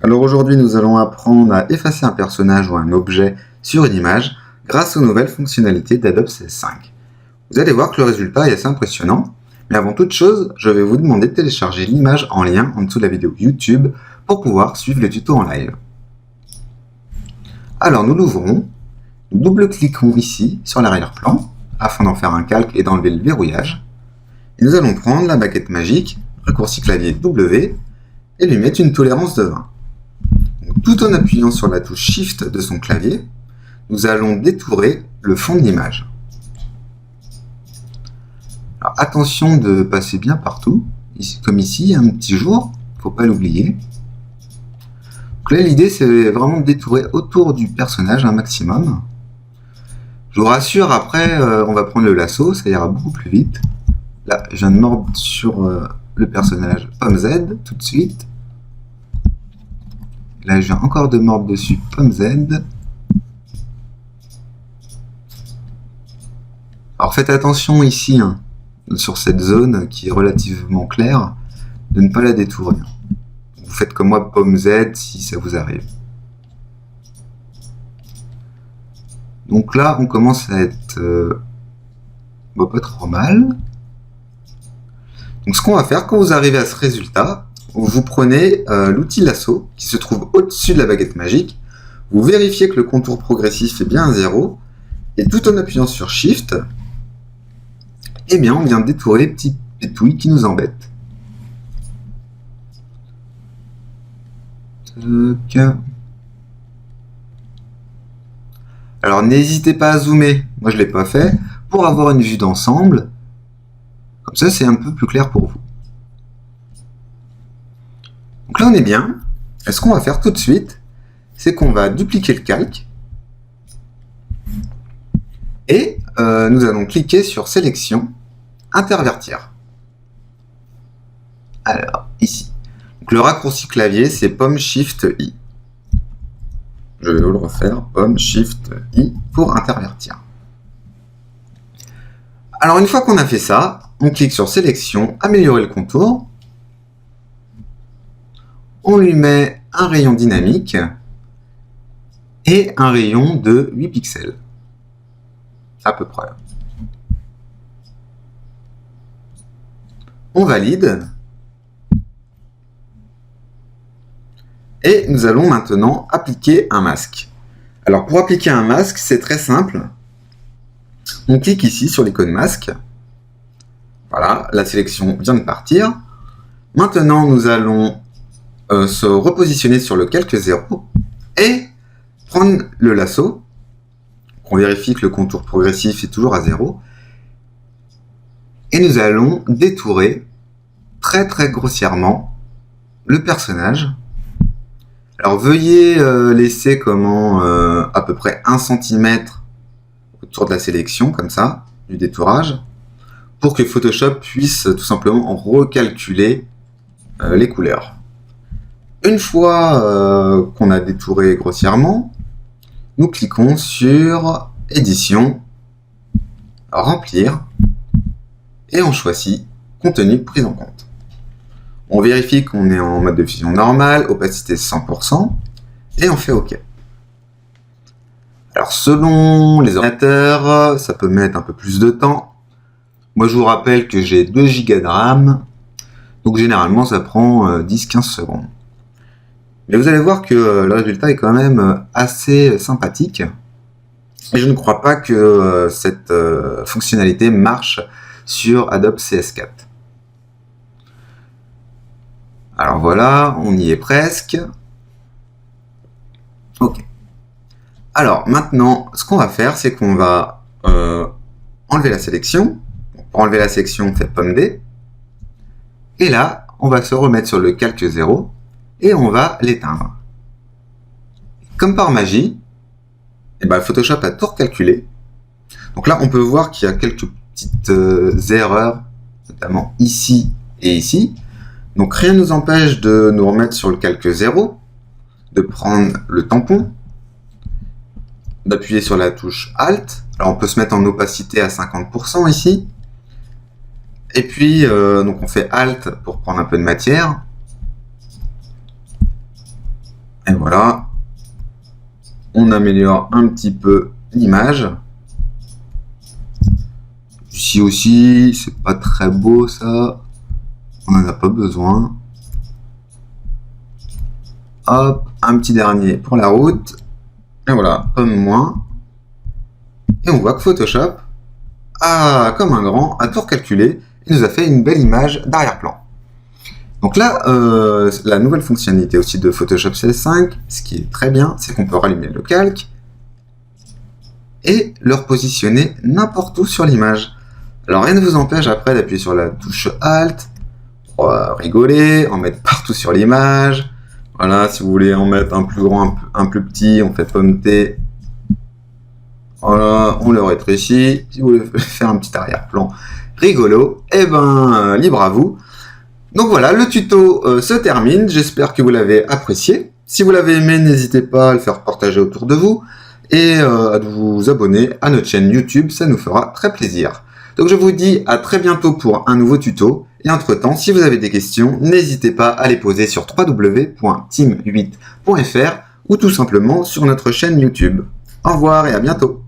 Alors aujourd'hui, nous allons apprendre à effacer un personnage ou un objet sur une image grâce aux nouvelles fonctionnalités d'Adobe CS5. Vous allez voir que le résultat est assez impressionnant, mais avant toute chose, je vais vous demander de télécharger l'image en lien en dessous de la vidéo YouTube pour pouvoir suivre le tuto en live. Alors nous l'ouvrons, nous double-cliquons ici sur l'arrière-plan afin d'en faire un calque et d'enlever le verrouillage. Et nous allons prendre la baguette magique, raccourci clavier W, et lui mettre une tolérance de 20. Donc, tout en appuyant sur la touche Shift de son clavier, nous allons détourer le fond de l'image. Alors, attention de passer bien partout, ici, comme ici, un petit jour, il ne faut pas l'oublier. Donc là, l'idée, c'est vraiment de détourer autour du personnage un maximum. Je vous rassure, après, on va prendre le lasso, ça ira beaucoup plus vite. Là, je viens de mordre sur le personnage Pomme Z tout de suite. Là, je viens encore de mordre dessus Pomme Z. Alors, faites attention ici, hein, sur cette zone qui est relativement claire, de ne pas la détourer. Vous faites comme moi Pomme Z si ça vous arrive. Donc là, on commence à être pas trop mal. Donc ce qu'on va faire, quand vous arrivez à ce résultat, vous prenez l'outil lasso qui se trouve au-dessus de la baguette magique, vous vérifiez que le contour progressif est bien à 0, et tout en appuyant sur Shift, eh bien on vient détourer les petits pétouilles qui nous embêtent. Alors n'hésitez pas à zoomer, moi je ne l'ai pas fait, pour avoir une vue d'ensemble. Comme ça, c'est un peu plus clair pour vous. Donc là, on est bien. Et ce qu'on va faire tout de suite, c'est qu'on va dupliquer le calque. Et nous allons cliquer sur Sélection, Intervertir. Alors, ici. Donc, le raccourci clavier, c'est Pomme Shift I. Je vais vous le refaire, Pomme Shift I pour intervertir. Alors, une fois qu'on a fait ça, on clique sur Sélection, Améliorer le contour. On lui met un rayon dynamique et un rayon de 8 pixels, à peu près. On valide. Et nous allons maintenant appliquer un masque. Alors, pour appliquer un masque, c'est très simple. On clique ici sur l'icône masque. Voilà, la sélection vient de partir. Maintenant, nous allons se repositionner sur le calque 0 et prendre le lasso. On vérifie que le contour progressif est toujours à 0. Et nous allons détourer très grossièrement le personnage. Alors veuillez laisser à peu près 1 cm autour de la sélection, comme ça, du détourage, pour que Photoshop puisse tout simplement recalculer les couleurs. Une fois qu'on a détouré grossièrement, nous cliquons sur Édition, Remplir, et on choisit Contenu pris en compte. On vérifie qu'on est en mode de fusion normale, opacité 100%, et on fait OK. Alors selon les ordinateurs, ça peut mettre un peu plus de temps. Moi je vous rappelle que j'ai 2 Go de RAM, donc généralement ça prend 10-15 secondes. Mais vous allez voir que le résultat est quand même assez sympathique. Et je ne crois pas que cette fonctionnalité marche sur Adobe CS4. Alors voilà, on y est presque. Ok. Alors maintenant, ce qu'on va faire, c'est qu'on va enlever la sélection. Pour enlever la sélection, on fait Pomme D. Et là, on va se remettre sur le calque 0 et on va l'éteindre. Comme par magie, Photoshop a tout recalculé. Donc là, on peut voir qu'il y a quelques petites erreurs, notamment ici et ici. Donc rien ne nous empêche de nous remettre sur le calque 0, de prendre le tampon, d'appuyer sur la touche Alt. Alors on peut se mettre en opacité à 50% ici. Et puis donc on fait Alt pour prendre un peu de matière. Et voilà. On améliore un petit peu l'image. Ici aussi, c'est pas très beau ça. On n'en a pas besoin. Hop, un petit dernier pour la route. Et voilà, un moins. Et on voit que Photoshop, comme un grand, a tout recalculé et nous a fait une belle image d'arrière-plan. Donc là, la nouvelle fonctionnalité aussi de Photoshop CS5, ce qui est très bien, c'est qu'on peut rallumer le calque et le repositionner n'importe où sur l'image. Alors rien ne vous empêche après d'appuyer sur la touche Alt pour rigoler, en mettre partout sur l'image. Voilà, si vous voulez en mettre un plus grand, un plus petit, on fait Pomme T. Voilà, on le rétrécit. Si vous voulez faire un petit arrière-plan rigolo, eh ben, libre à vous. Donc voilà, le tuto se termine. J'espère que vous l'avez apprécié. Si vous l'avez aimé, n'hésitez pas à le faire partager autour de vous et à vous abonner à notre chaîne YouTube, ça nous fera très plaisir. Donc je vous dis à très bientôt pour un nouveau tuto. Et entre-temps, si vous avez des questions, n'hésitez pas à les poser sur www.team8.fr ou tout simplement sur notre chaîne YouTube. Au revoir et à bientôt.